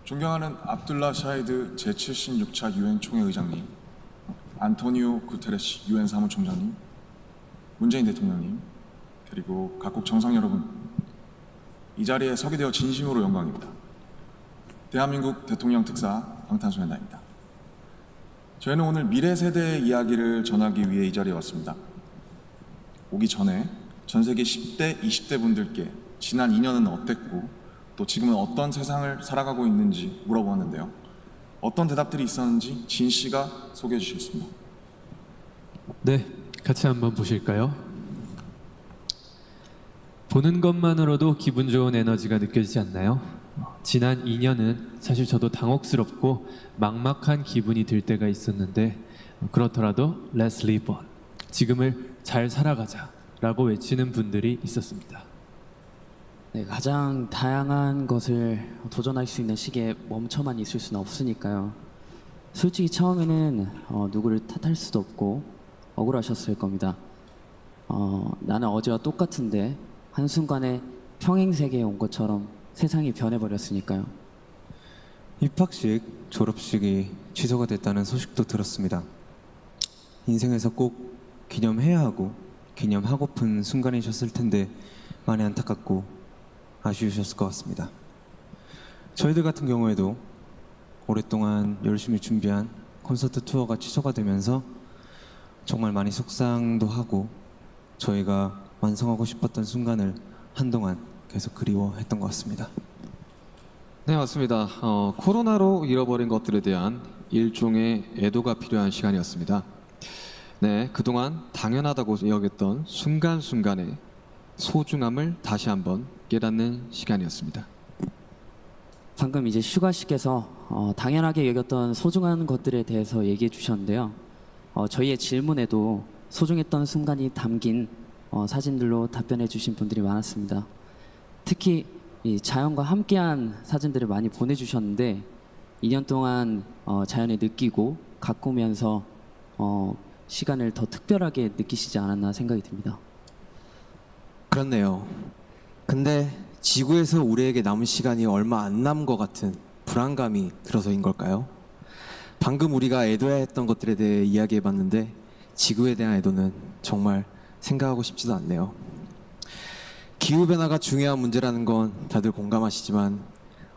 존경하는 압둘라 샤히드 제76차 유엔 총회 의장님, 안토니오 구테레시 유엔 사무총장님, 문재인 대통령님, 그리고 각국 정상 여러분, 이 자리에 서게 되어 진심으로 영광입니다. 대한민국 대통령 특사 방탄소년단입니다. 저희는 오늘 미래 세대의 이야기를 전하기 위해 이 자리에 왔습니다. 오기 전에 전 세계 10대, 20대 분들께 지난 2년은 어땠고 또 지금은 어떤 세상을 살아가고 있는지 물어보았는데요. 어떤 대답들이 있었는지 진 씨가 소개해 주시겠습니다. 네, 같이 한번 보실까요? 보는 것만으로도 기분 좋은 에너지가 느껴지지 않나요? 지난 2년은 사실 저도 당혹스럽고 막막한 기분이 들 때가 있었는데 그렇더라도 Let's live on, 지금을 잘 살아가자 라고 외치는 분들이 있었습니다. 네, 가장 다양한 것을 도전할 수 있는 시기에 멈춰만 있을 수는 없으니까요. 솔직히 처음에는 누구를 탓할 수도 없고 억울하셨을 겁니다. 나는 어제와 똑같은데 한순간에 평행세계에 온 것처럼 세상이 변해버렸으니까요. 입학식, 졸업식이 취소가 됐다는 소식도 들었습니다. 인생에서 꼭 기념해야 하고 기념하고픈 순간이셨을 텐데 많이 안타깝고 아쉬우셨을 것 같습니다. 저희들 같은 경우에도 오랫동안 열심히 준비한 콘서트 투어가 취소가 되면서 정말 많이 속상도 하고 저희가 완성하고 싶었던 순간을 한동안 계속 그리워했던 것 같습니다. 네, 맞습니다. 코로나로 잃어버린 것들에 대한 일종의 애도가 필요한 시간이었습니다. 네, 그동안 당연하다고 여겼던 순간순간의 소중함을 다시 한번 깨닫는 시간이었습니다. 방금 이제 슈가 씨께서 당연하게 여겼던 소중한 것들에 대해서 얘기해 주셨는데요. 저희의 질문에도 소중했던 순간이 담긴 사진들로 답변해 주신 분들이 많았습니다. 특히 이 자연과 함께한 사진들을 많이 보내주셨는데 2년 동안 자연을 느끼고 가꾸면서 시간을 더 특별하게 느끼시지 않았나 생각이 듭니다. 그렇네요. 근데 지구에서 우리에게 남은 시간이 얼마 안 남은 것 같은 불안감이 들어서인 걸까요? 방금 우리가 애도해야 했던 것들에 대해 이야기해봤는데 지구에 대한 애도는 정말 생각하고 싶지도 않네요. 기후변화가 중요한 문제라는 건 다들 공감하시지만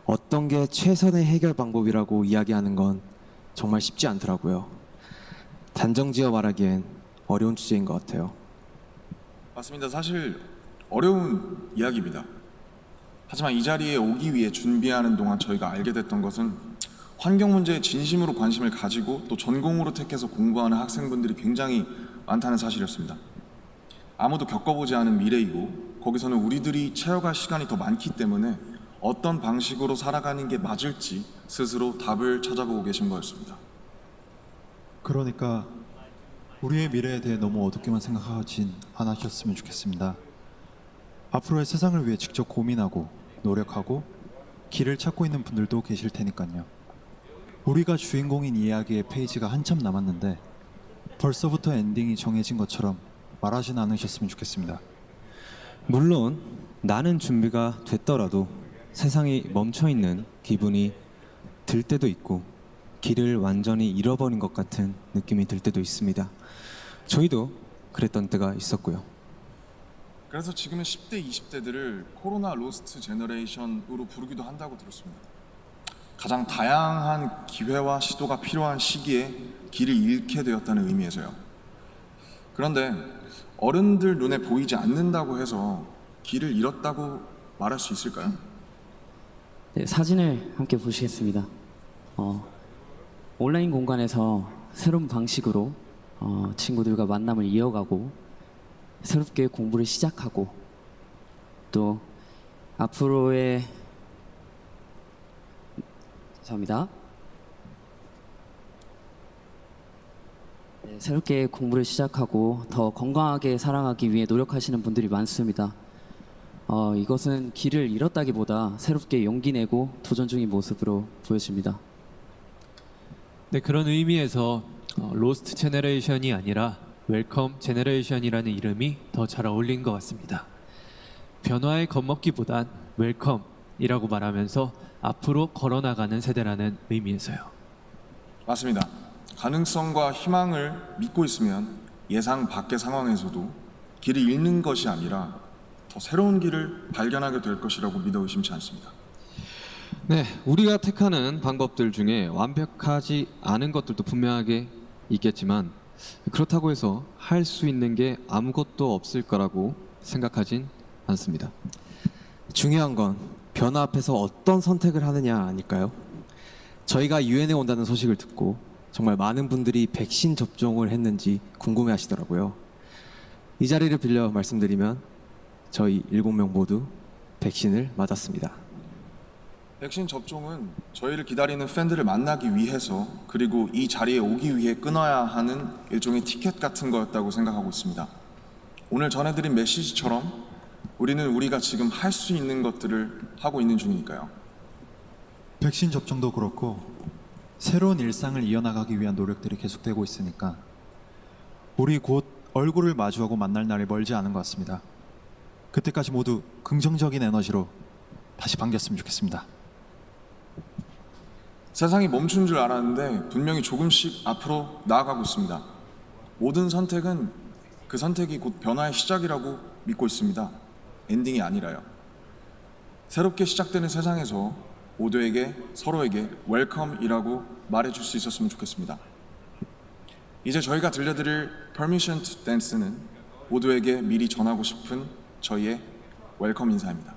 어떤 게 최선의 해결 방법이라고 이야기하는 건 정말 쉽지 않더라고요. 단정지어 말하기엔 어려운 주제인 것 같아요. 맞습니다. 사실 어려운 이야기입니다. 하지만 이 자리에 오기 위해 준비하는 동안 저희가 알게 됐던 것은 환경 문제에 진심으로 관심을 가지고 또 전공으로 택해서 공부하는 학생분들이 굉장히 많다는 사실이었습니다. 아무도 겪어보지 않은 미래이고 거기서는 우리들이 채워갈 시간이 더 많기 때문에 어떤 방식으로 살아가는 게 맞을지 스스로 답을 찾아보고 계신 거였습니다. 그러니까 우리의 미래에 대해 너무 어둡게만 생각하진 않으셨으면 좋겠습니다. 앞으로의 세상을 위해 직접 고민하고 노력하고 길을 찾고 있는 분들도 계실 테니까요. 우리가 주인공인 이야기의 페이지가 한참 남았는데 벌써부터 엔딩이 정해진 것처럼 말하진 않으셨으면 좋겠습니다. 물론 나는 준비가 됐더라도 세상이 멈춰있는 기분이 들 때도 있고 길을 완전히 잃어버린 것 같은 느낌이 들 때도 있습니다. 저희도 그랬던 때가 있었고요. 그래서 지금은 10대, 20대들을 코로나 로스트 제너레이션으로 부르기도 한다고 들었습니다. 가장 다양한 기회와 시도가 필요한 시기에 길을 잃게 되었다는 의미에서요. 그런데 어른들 눈에 보이지 않는다고 해서 길을 잃었다고 말할 수 있을까요? 네, 사진을 함께 보시겠습니다. 온라인 공간에서 새로운 방식으로 친구들과 만남을 이어가고 새롭게 공부를 시작하고 또 앞으로의 감사합니다. 네, 새롭게 공부를 시작하고 더 건강하게 살아가기 위해 노력하시는 분들이 많습니다. 이것은 길을 잃었다기보다 새롭게 용기 내고 도전 중인 모습으로 보여집니다. 네, 그런 의미에서 로스트 제너레이션이 아니라 웰컴 제너레이션이라는 이름이 더 잘 어울린 것 같습니다. 변화에 겁먹기보단 웰컴이라고 말하면서 앞으로 걸어나가는 세대라는 의미에서요. 맞습니다. 가능성과 희망을 믿고 있으면 예상 밖의 상황에서도 길을 잃는 것이 아니라 더 새로운 길을 발견하게 될 것이라고 믿어 의심치 않습니다. 네, 우리가 택하는 방법들 중에 완벽하지 않은 것들도 분명하게 있겠지만 그렇다고 해서 할 수 있는 게 아무것도 없을 거라고 생각하진 않습니다. 중요한 건 변화 앞에서 어떤 선택을 하느냐 아닐까요? 저희가 유엔에 온다는 소식을 듣고 정말 많은 분들이 백신 접종을 했는지 궁금해 하시더라고요. 이 자리를 빌려 말씀드리면 저희 7명 모두 백신을 맞았습니다. 백신 접종은 저희를 기다리는 팬들을 만나기 위해서 그리고 이 자리에 오기 위해 끊어야 하는 일종의 티켓 같은 거였다고 생각하고 있습니다. 오늘 전해드린 메시지처럼 우리는 우리가 지금 할 수 있는 것들을 하고 있는 중이니까요. 백신 접종도 그렇고 새로운 일상을 이어나가기 위한 노력들이 계속되고 있으니까 우리 곧 얼굴을 마주하고 만날 날이 멀지 않은 것 같습니다. 그때까지 모두 긍정적인 에너지로 다시 반겼으면 좋겠습니다. 세상이 멈춘 줄 알았는데 분명히 조금씩 앞으로 나아가고 있습니다. 모든 선택은 그 선택이 곧 변화의 시작이라고 믿고 있습니다. 엔딩이 아니라요. 새롭게 시작되는 세상에서 모두에게 서로에게 웰컴이라고 말해줄 수 있었으면 좋겠습니다. 이제 저희가 들려드릴 Permission to Dance는 모두에게 미리 전하고 싶은 저희의 웰컴 인사입니다.